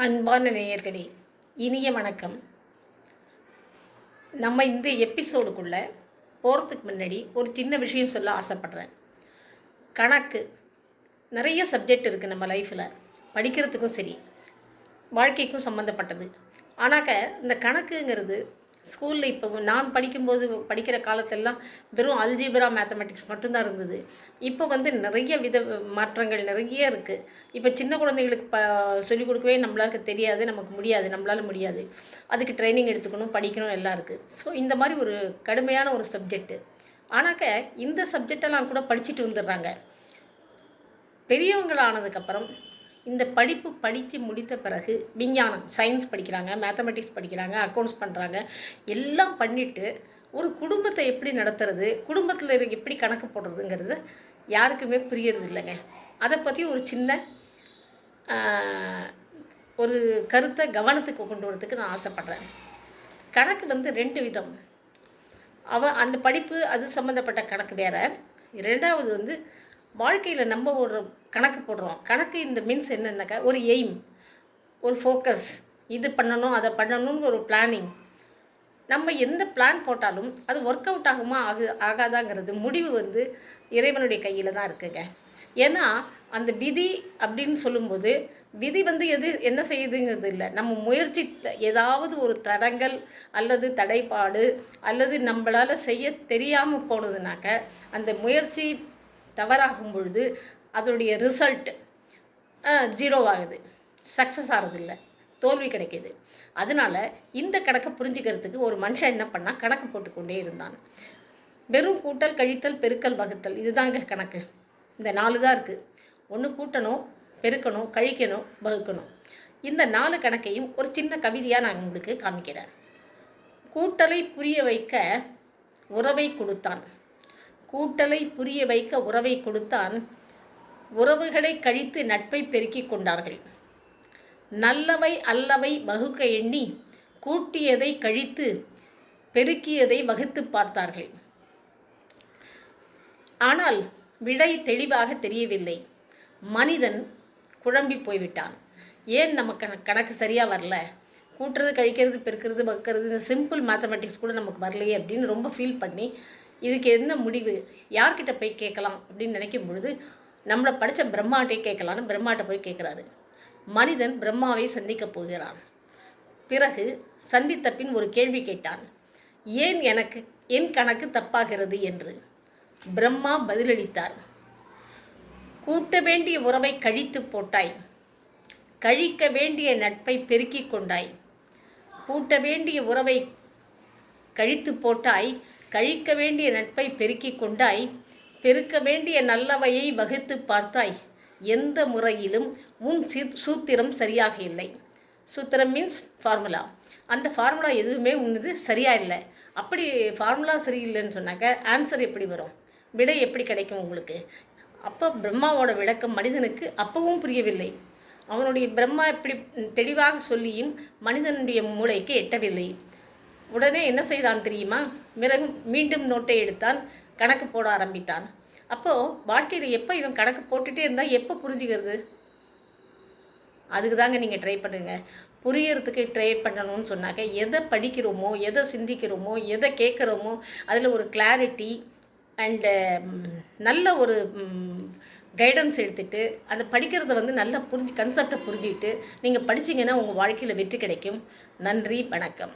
அன்பான நேயர்களே, இனிய வணக்கம். நம்ம இந்த எபிசோடுக்குள்ளே போகிறதுக்கு முன்னாடி ஒரு சின்ன விஷயம் சொல்ல ஆசைப்பட்றேன். கணக்கு நிறைய சப்ஜெக்ட் இருக்குது நம்ம லைஃப்பில். படிக்கிறதுக்கும் சரி, வாழ்க்கைக்கும் சம்மந்தப்பட்டது. ஆனாக்க இந்த கணக்குங்கிறது ஸ்கூலில் இப்போ நான் படிக்கும்போது படிக்கிற காலத்திலலாம் வெறும் அல்ஜீப்ரா மேத்தமெட்டிக்ஸ் மட்டும்தான் இருந்தது. இப்போ நிறைய மாற்றங்கள் நிறைய இருக்குது. இப்போ சின்ன குழந்தைங்களுக்கு சொல்லிக் கொடுக்கவே நம்மளால தெரியாது, நமக்கு முடியாது, நம்மளால் முடியாது. அதுக்கு ட்ரைனிங் எடுத்துக்கணும், படிக்கணும் எல்லாம் இருக்குது. ஸோ இந்த மாதிரி ஒரு கடுமையான ஒரு சப்ஜெக்டு. ஆனாக்க இந்த சப்ஜெக்டெல்லாம் கூட படிச்சுட்டு வந்துடுறாங்க. பெரியவங்களானதுக்கப்புறம் இந்த படிப்பு படித்து முடித்த பிறகு விஞ்ஞானம், சயின்ஸ் படிக்கிறாங்க, மேத்தமெட்டிக்ஸ் படிக்கிறாங்க, அக்கௌண்ட்ஸ் பண்ணுறாங்க. எல்லாம் பண்ணிவிட்டு ஒரு குடும்பத்தை எப்படி நடத்துறது, குடும்பத்தில் எப்படி கணக்கு போடுறதுங்கிறது யாருக்குமே புரியறது இல்லைங்க. அதை பற்றி ஒரு சின்ன ஒரு கருத்தை கவனத்துக்கு கொண்டு வரதுக்கு நான் ஆசைப்பட்றேன். கணக்கு 2 விதம். அந்த படிப்பு அது சம்மந்தப்பட்ட கணக்கு வேறு. ரெண்டாவது வாழ்க்கையில் நம்ம ஒரு கணக்கு போடுறோம். கணக்கு இந்த மீன்ஸ் என்னென்னாக்கா ஒரு எய்ம், ஒரு ஃபோக்கஸ், இது பண்ணணும் அதை பண்ணணும்னு ஒரு பிளானிங். நம்ம எந்த பிளான் போட்டாலும் அது ஒர்க் அவுட் ஆகுமா ஆகாதாங்கிறது முடிவு இறைவனுடைய கையில் தான் இருக்குங்க. ஏன்னா அந்த விதி அப்படின்னு சொல்லும்போது விதி எது என்ன செய்யுதுங்கிறது இல்லை. நம்ம முயற்சி ஏதாவது ஒரு தடங்கள் அல்லது தடைப்பாடு அல்லது நம்மளால் செய்ய தெரியாமல் போனதுனாக்க அந்த முயற்சி தவறாகும் பொழுது அதோடைய ரிசல்ட் 0 ஆகுது, சக்ஸஸ் ஆகிறதில்ல, தோல்வி கிடைக்கிது. அதனால் இந்த கணக்கை புரிஞ்சுக்கிறதுக்கு ஒரு மனுஷன் என்ன பண்ணால் கணக்கு போட்டுக்கொண்டே இருந்தான். வெறும் கூட்டல், கழித்தல், பெருக்கல், வகுத்தல், இதுதாங்க கணக்கு. இந்த 4 தான் இருக்குது. ஒன்று கூட்டணும், பெருக்கணும், கழிக்கணும், வகுக்கணும். இந்த 4 கணக்கையும் ஒரு சின்ன கவிதையாக நான் உங்களுக்கு காமிக்கிறேன். கூட்டலை புரிய வைக்க உறவை கொடுத்தான், கூட்டலை புரிய வைக்க உறவை கொடுத்தான், உறவுகளை கழித்து நட்பை பெருக்கிக் கொண்டார்கள். நல்லவை அல்லவை வகுக்க எண்ணி கூட்டியதை கழித்து பெருக்கியதை வகுத்து பார்த்தார்கள். ஆனால் விடை தெளிவாக தெரியவில்லை. மனிதன் குழம்பி போய்விட்டான். ஏன் நமக்கு கணக்கு சரியாக வரல, கூட்டுறது, கழிக்கிறது, பெருக்கிறது, வகுக்கிறது, இந்த சிம்பிள் மேத்தமெட்டிக்ஸ் கூட நமக்கு வரலையே அப்படின்னு ரொம்ப ஃபீல் பண்ணி இதுக்கு என்ன முடிவு, யார்கிட்ட போய் கேட்கலாம் அப்படின்னு நினைக்கும் பொழுது நம்மளை படித்த பிரம்மாட்டே கேட்கலான்னு பிரம்மாட்ட போய் கேட்குறாரு. மனிதன் பிரம்மாவை சந்திக்கப் போகிறான். பிறகு சந்தித்த பின் ஒரு கேள்வி கேட்டான், ஏன் என் கணக்கு தப்பாகிறது என்று. பிரம்மா பதிலளித்தார், கூட்ட வேண்டிய உறவை கழித்து போட்டாய், கழிக்க வேண்டிய நட்பை பெருக்கிக் கொண்டாய். கூட்ட வேண்டிய உறவை கழித்து போட்டாய், கழிக்க வேண்டிய நட்பை பெருக்கிக் கொண்டாய், பெருக்க வேண்டிய நல்லவையை வகுத்து பார்த்தாய். எந்த முறையிலும் உன் சூத்திரம் சரியாக இல்லை. சூத்திரம் மீன்ஸ் ஃபார்முலா. அந்த ஃபார்முலா எதுவுமே உன்னது சரியாக இல்லை. அப்படி ஃபார்முலா சரியில்லைன்னு சொன்னாக்க ஆன்சர் எப்படி வரும், விடை எப்படி கிடைக்கும் உங்களுக்கு? அப்போ பிரம்மாவோட விளக்கம் மனிதனுக்கு அப்பவும் புரியவில்லை. அவனுடைய பிரம்மா இப்படி தெளிவாக சொல்லியும் மனிதனுடைய மூளைக்கு எட்டவில்லை. உடனே என்ன செய்தான் தெரியுமா? மீண்டும் நோட்டை எடுத்தான், கணக்கு போட ஆரம்பித்தான். அப்போது வாழ்க்கையில் எப்போ இவன் கணக்கு போட்டுகிட்டே இருந்தால் எப்போ புரிஞ்சுக்கிறது? அதுக்கு தாங்க நீங்கள் ட்ரை பண்ணுங்கள். புரியறதுக்கு ட்ரை பண்ணணும்னு சொன்னாக்க எதை படிக்கிறோமோ, எதை சிந்திக்கிறோமோ, எதை கேட்குறோமோ அதில் ஒரு கிளாரிட்டி அண்டு நல்ல ஒரு கைடன்ஸ் எடுத்துகிட்டு அந்த படிக்கிறத நல்லா கன்செப்டை புரிஞ்சுக்கிட்டு நீங்கள் படிச்சிங்கன்னா உங்கள் வாழ்க்கையில் வெற்றி கிடைக்கும். நன்றி, வணக்கம்.